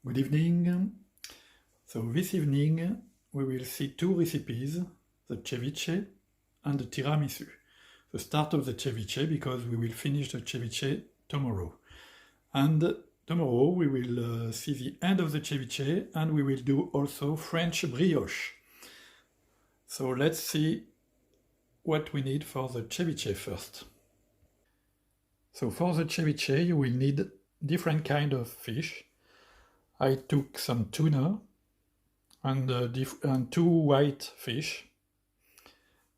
Good evening. So this evening we will see two recipes, the ceviche and the tiramisu. The start of the ceviche because we will finish the ceviche tomorrow. And tomorrow we will see the end of the ceviche and we will do also French brioche. So let's see what we need for the ceviche first. So for the ceviche you will need different kind of fish. I took some tuna and two white fish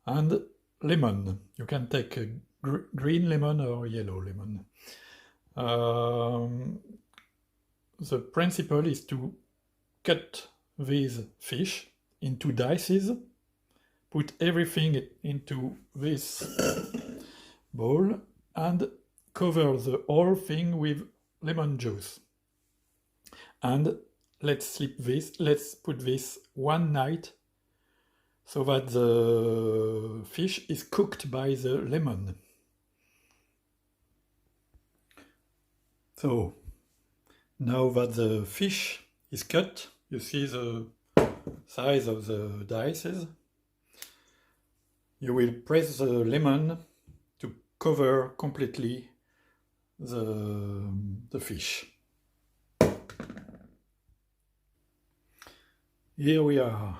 and lemon. You can take a green lemon or yellow lemon. The principle is to cut these fish into dices, put everything into this bowl and cover the whole thing with lemon juice. And let's put this one night so that the fish is cooked by the lemon. So now that the fish is cut, you see the size of the dices. You will press the lemon to cover completely the fish. Here we are.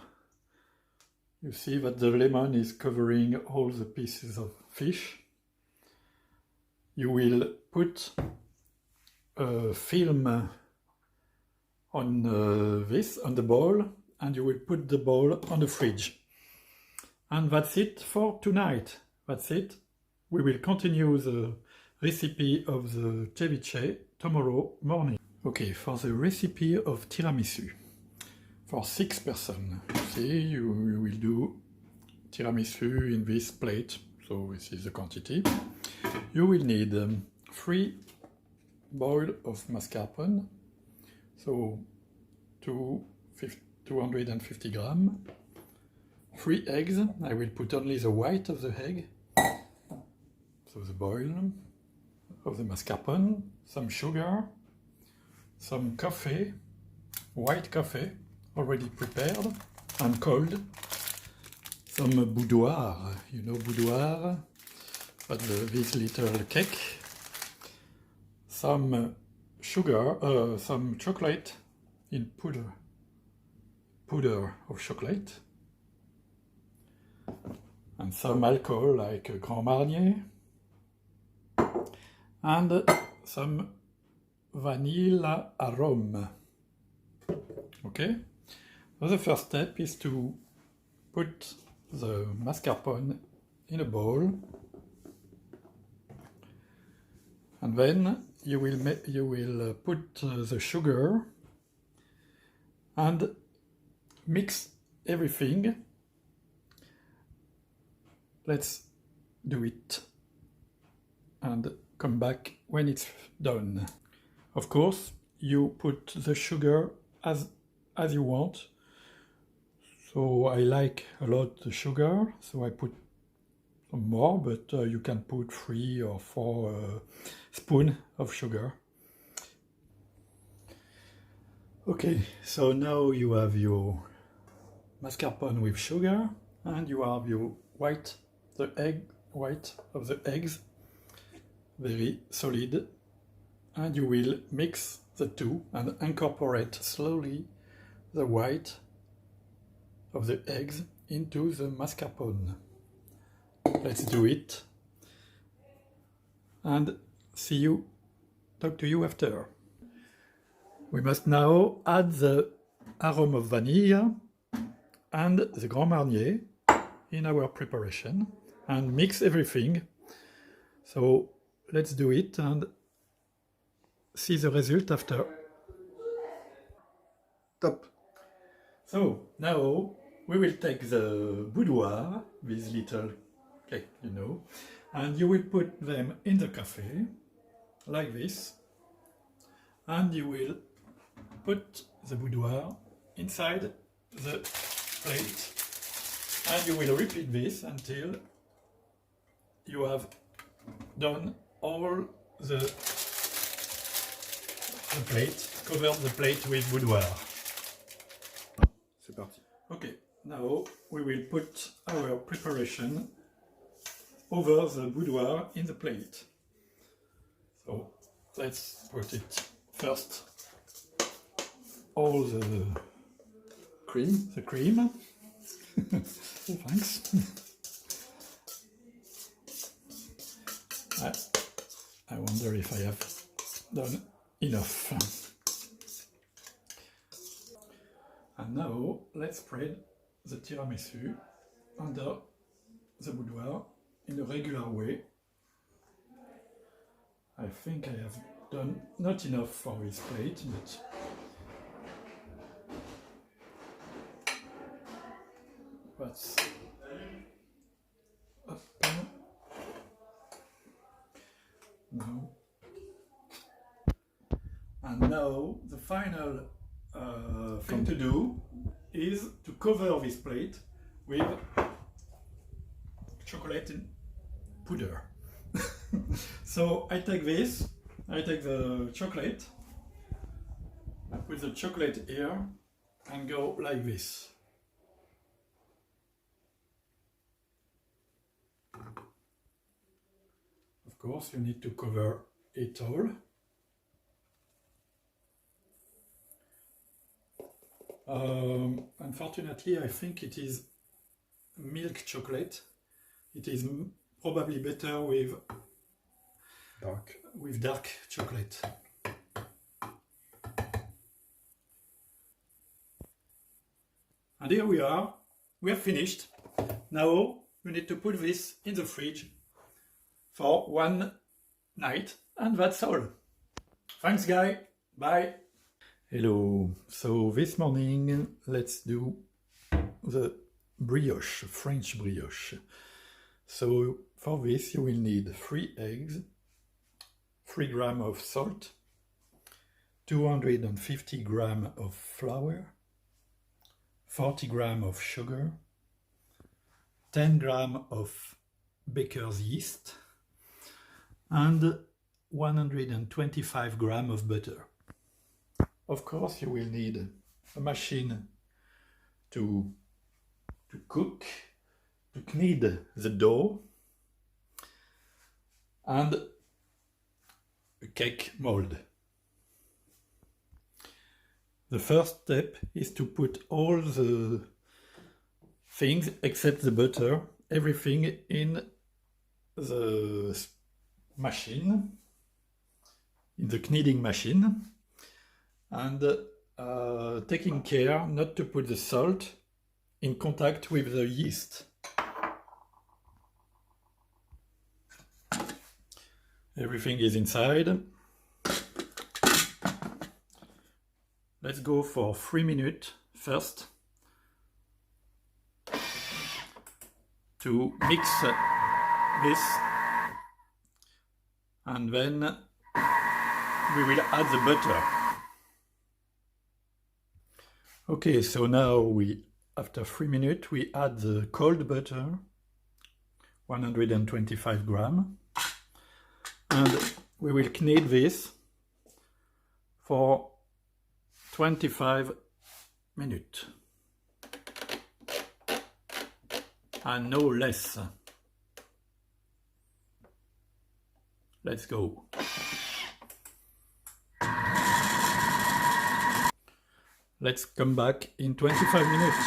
You see that the lemon is covering all the pieces of fish. You will put a film on the bowl, and you will put the bowl on the fridge. And that's it for tonight. That's it. We will continue the recipe of the ceviche tomorrow morning. Okay, for the recipe of tiramisu. For 6 persons, you see, you will do tiramisu in this plate, so this is the quantity. You will need 3 boils of mascarpone, so 250 grams, 3 eggs. I will put only the white of the egg, so the boil of the mascarpone, some sugar, some coffee, white coffee, already prepared and cold, some boudoir, you know boudoir, but this little cake, some sugar, some chocolate in powder of chocolate, and some alcohol like Grand Marnier, and some vanilla aroma. Okay? So the first step is to put the mascarpone in a bowl, and then you will put the sugar and mix everything. Let's do it and come back when it's done. Of course, you put the sugar as you want. So I like a lot the sugar, so I put some more, but you can put 3 or 4 spoons of sugar. Okay, so now you have your mascarpone with sugar, and you have your white of the eggs, very solid, and you will mix the two and incorporate slowly the white of the eggs into the mascarpone. Let's do it and talk to you after. We must now add the aroma of vanilla and the Grand Marnier in our preparation and mix everything. So let's do it and see the result after. Top. So now we will take the boudoir, this little cake, you know, and you will put them in the cafe, like this, and you will put the boudoir inside the plate, and you will repeat this until you have done all the the plate, cover the plate with boudoir. C'est parti. Okay, now we will put our preparation over the boudoir in the plate. So let's put it first, all the Cream. Thanks. I wonder if I have done enough. And now let's spread the tiramisu under the boudoir in a regular way. I think I have done not enough for this plate, but up now. And now the final thing to do is to cover this plate with chocolate powder. So I take this, I take the chocolate, I put the chocolate here and go like this. Of course, you need to cover it all. Unfortunately, I think it is milk chocolate. It is probably better with dark chocolate. And here we are. We have finished. Now we need to put this in the fridge for one night, and that's all. Thanks, guy. Bye. Hello. So this morning, let's do the brioche, French brioche. So for this, you will need 3 eggs, 3 grams of salt, 250 grams of flour, 40 grams of sugar, 10 grams of baker's yeast, and 125 grams of butter. Of course, you will need a machine to cook, to knead the dough, and a cake mold. The first step is to put all the things except the butter, everything in the machine, in the kneading machine, and taking care not to put the salt in contact with the yeast. Everything is inside. Let's go for 3 minutes first to mix this, and then we will add the butter. Okay, so now after 3 minutes, we add the cold butter, 125 grams, and we will knead this for 25 minutes, and no less. Let's go. Let's come back in 25 minutes.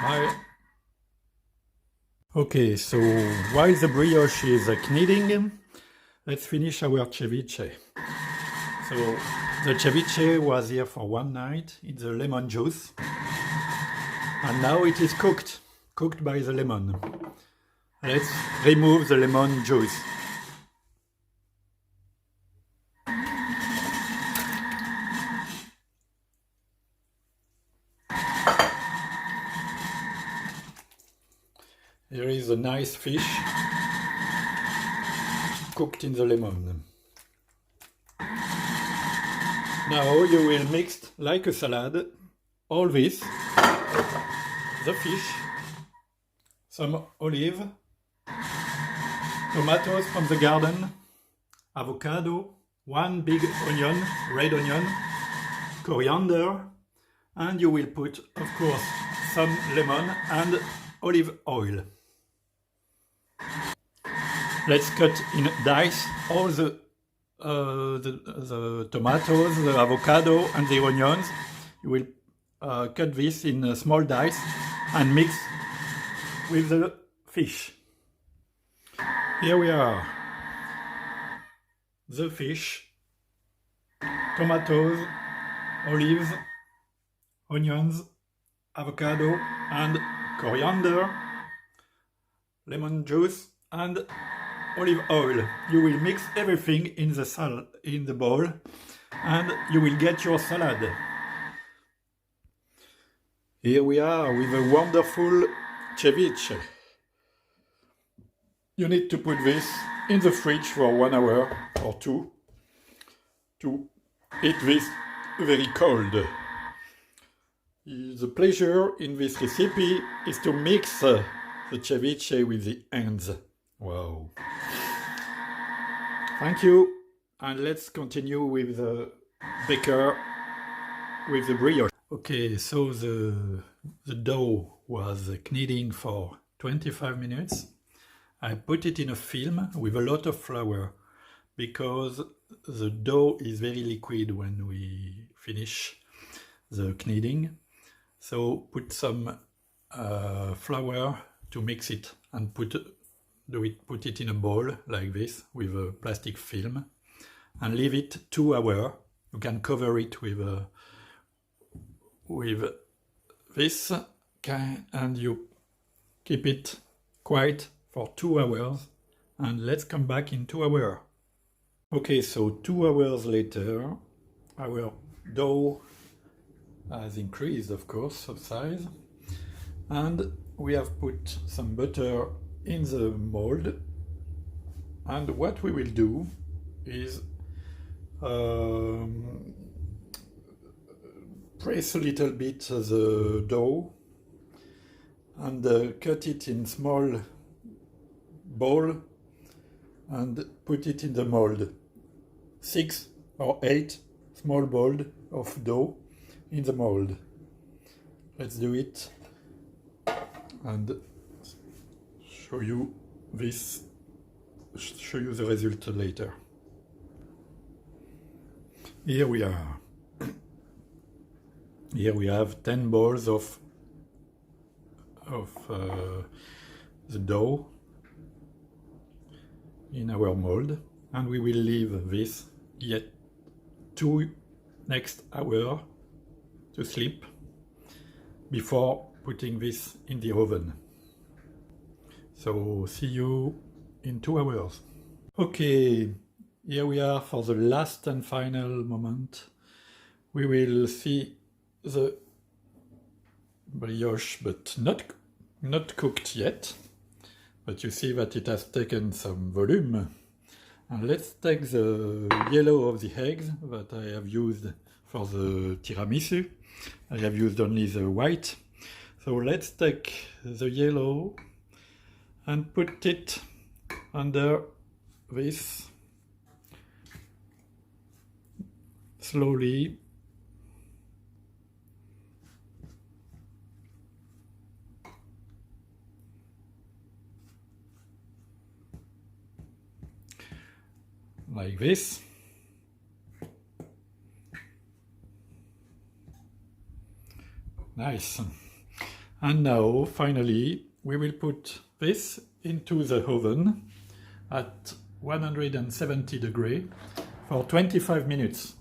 Bye. Okay, so while the brioche is kneading, let's finish our ceviche. So the ceviche was here for one night in the lemon juice, and now it is cooked by the lemon. Let's remove the lemon juice. Here is a nice fish cooked in the lemon. Now you will mix like a salad all this, the fish, some olive, tomatoes from the garden, avocado, one big onion, red onion, coriander, and you will put, of course, some lemon and olive oil. Let's cut in dice all the tomatoes, the avocado and the onions. You will cut this in small dice and mix with the fish. Here we are. The fish, tomatoes, olives, onions, avocado and coriander, lemon juice and olive oil. You will mix everything in the bowl and you will get your salad. Here we are with a wonderful ceviche. You need to put this in the fridge for 1 hour or 2 to eat this very cold. The pleasure in this recipe is to mix the ceviche with the hands. Wow. Thank you, and let's continue with the baker with the brioche. Okay, so the dough was kneading for 25 minutes. I put it in a film with a lot of flour because the dough is very liquid when we finish the kneading. So put some flour to mix it and put it in a bowl like this with a plastic film and leave it 2 hours. You can cover it with this and you keep it quiet for 2 hours, and let's come back in 2 hours. Okay, so 2 hours later our dough has increased, of course, of size, and we have put some butter in the mold, and what we will do is press a little bit the dough and cut it in small bowl and put it in the mold. 6 or 8 small balls of dough in the mold. Let's do it and show you the result later. Here we are. Here we have 10 balls of the dough in our mold, and we will leave this yet 2 next hour to sleep before putting this in the oven. So see you in 2 hours. Okay, here we are for the last and final moment. We will see the brioche, but not cooked yet. But you see that it has taken some volume. And let's take the yellow of the eggs that I have used for the tiramisu. I have used only the white. So let's take the yellow and put it under this slowly. Like this. Nice. And now, finally, we will put this into the oven at 170 degrees for 25 minutes.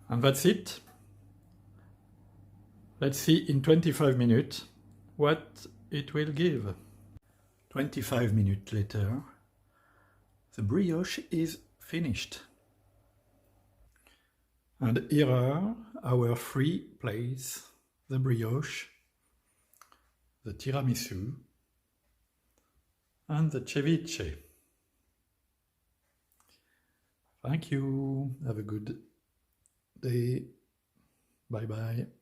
And that's it. Let's see in 25 minutes what it will give. 25 minutes later, the brioche is finished. And here are our 3 plates: the brioche, the tiramisu, and the ceviche. Thank you. Have a good day. Bye bye.